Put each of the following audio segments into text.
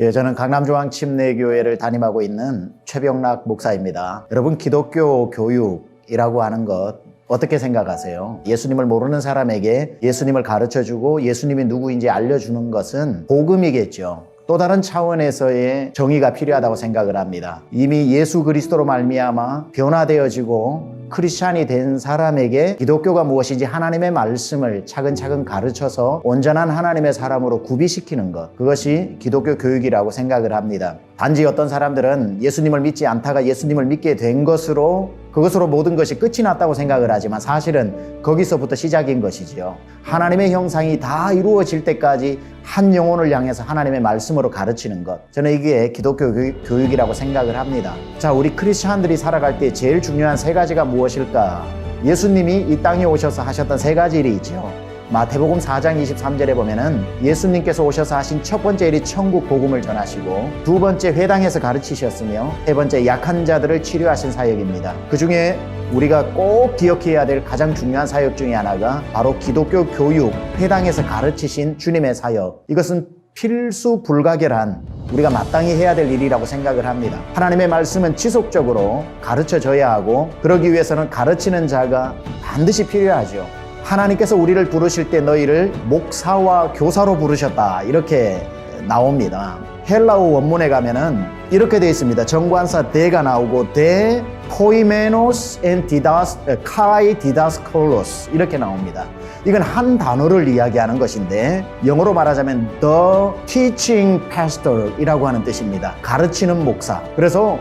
예, 저는 강남중앙침례교회를 담임하고 있는 최병락 목사입니다. 여러분, 기독교 교육이라고 하는 것 어떻게 생각하세요? 예수님을 모르는 사람에게 예수님을 가르쳐주고 예수님이 누구인지 알려주는 것은 복음이겠죠. 또 다른 차원에서의 정의가 필요하다고 생각을 합니다. 이미 예수 그리스도로 말미암아 변화되어지고 크리스찬이 된 사람에게 기독교가 무엇인지 하나님의 말씀을 차근차근 가르쳐서 온전한 하나님의 사람으로 구비시키는 것, 그것이 기독교 교육이라고 생각을 합니다. 단지 어떤 사람들은 예수님을 믿지 않다가 예수님을 믿게 된 것으로 그것으로 모든 것이 끝이 났다고 생각을 하지만 사실은 거기서부터 시작인 것이지요. 하나님의 형상이 다 이루어질 때까지 한 영혼을 향해서 하나님의 말씀으로 가르치는 것, 저는 이게 기독교 교육이라고 생각을 합니다. 자, 우리 크리스찬들이 살아갈 때 제일 중요한 세 가지가 무엇일까? 예수님이 이 땅에 오셔서 하셨던 세 가지 일이 있죠. 마태복음 4장 23절에 보면은 예수님께서 오셔서 하신 첫 번째 일이 천국 복음을 전하시고, 두 번째 회당에서 가르치셨으며, 세 번째 약한 자들을 치료하신 사역입니다. 그 중에 우리가 꼭 기억해야 될 가장 중요한 사역 중에 하나가 바로 기독교 교육, 회당에서 가르치신 주님의 사역. 이것은 필수 불가결한, 우리가 마땅히 해야 될 일이라고 생각을 합니다. 하나님의 말씀은 지속적으로 가르쳐져야 하고, 그러기 위해서는 가르치는 자가 반드시 필요하죠. 하나님께서 우리를 부르실 때 너희를 목사와 교사로 부르셨다, 이렇게 나옵니다. 헬라어 원문에 가면은 이렇게 되어 있습니다. 정관사 대가 나오고 대 포이메노스 앤 디다스 카이 디다스콜로스 이렇게 나옵니다. 이건 한 단어를 이야기하는 것인데 영어로 말하자면 the teaching pastor이라고 하는 뜻입니다. 가르치는 목사. 그래서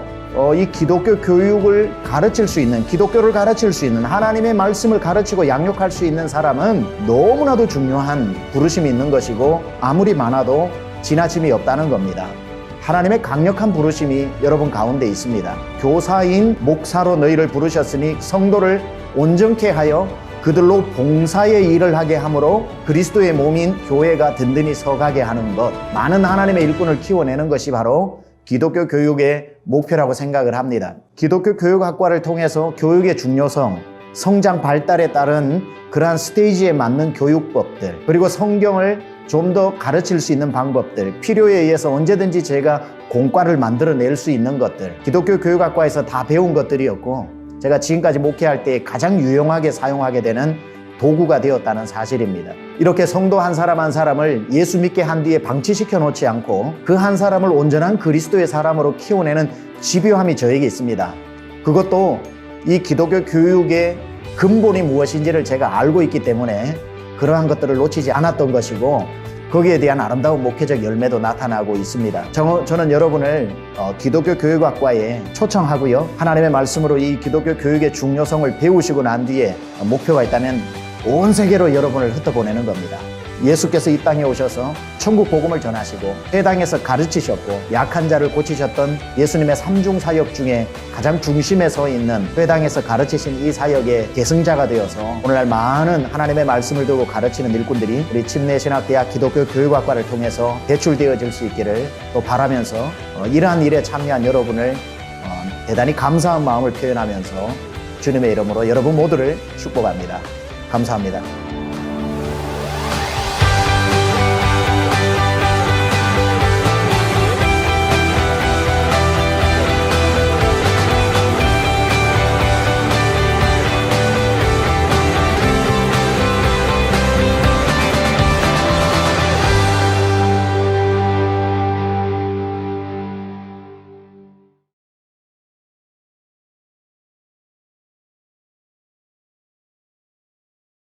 이 기독교 교육을 가르칠 수 있는, 기독교를 가르칠 수 있는, 하나님의 말씀을 가르치고 양육할 수 있는 사람은 너무나도 중요한 부르심이 있는 것이고 아무리 많아도 지나침이 없다는 겁니다. 하나님의 강력한 부르심이 여러분 가운데 있습니다. 교사인 목사로 너희를 부르셨으니 성도를 온전케 하여 그들로 봉사의 일을 하게 함으로 그리스도의 몸인 교회가 든든히 서가게 하는 것, 많은 하나님의 일꾼을 키워내는 것이 바로 기독교 교육의 목표라고 생각을 합니다. 기독교 교육학과를 통해서 교육의 중요성, 성장 발달에 따른 그러한 스테이지에 맞는 교육법들, 그리고 성경을 좀 더 가르칠 수 있는 방법들, 필요에 의해서 언제든지 제가 공과를 만들어낼 수 있는 것들, 기독교 교육학과에서 다 배운 것들이었고 제가 지금까지 목회할 때 가장 유용하게 사용하게 되는 도구가 되었다는 사실입니다. 이렇게 성도 한 사람 한 사람을 예수 믿게 한 뒤에 방치시켜 놓지 않고 그 한 사람을 온전한 그리스도의 사람으로 키워내는 집요함이 저에게 있습니다. 그것도 이 기독교 교육의 근본이 무엇인지를 제가 알고 있기 때문에 그러한 것들을 놓치지 않았던 것이고 거기에 대한 아름다운 목회적 열매도 나타나고 있습니다. 저는 여러분을 기독교 교육학과에 초청하고요. 하나님의 말씀으로 이 기독교 교육의 중요성을 배우시고 난 뒤에 목표가 있다면 온 세계로 여러분을 흩어보내는 겁니다. 예수께서 이 땅에 오셔서 천국 복음을 전하시고 회당에서 가르치셨고 약한 자를 고치셨던 예수님의 삼중 사역 중에 가장 중심에 서 있는 회당에서 가르치신 이 사역의 계승자가 되어서 오늘날 많은 하나님의 말씀을 들고 가르치는 일꾼들이 우리 침례신학대학 기독교 교육학과를 통해서 배출되어질 수 있기를 또 바라면서 이러한 일에 참여한 여러분을 대단히 감사한 마음을 표현하면서 주님의 이름으로 여러분 모두를 축복합니다. 감사합니다.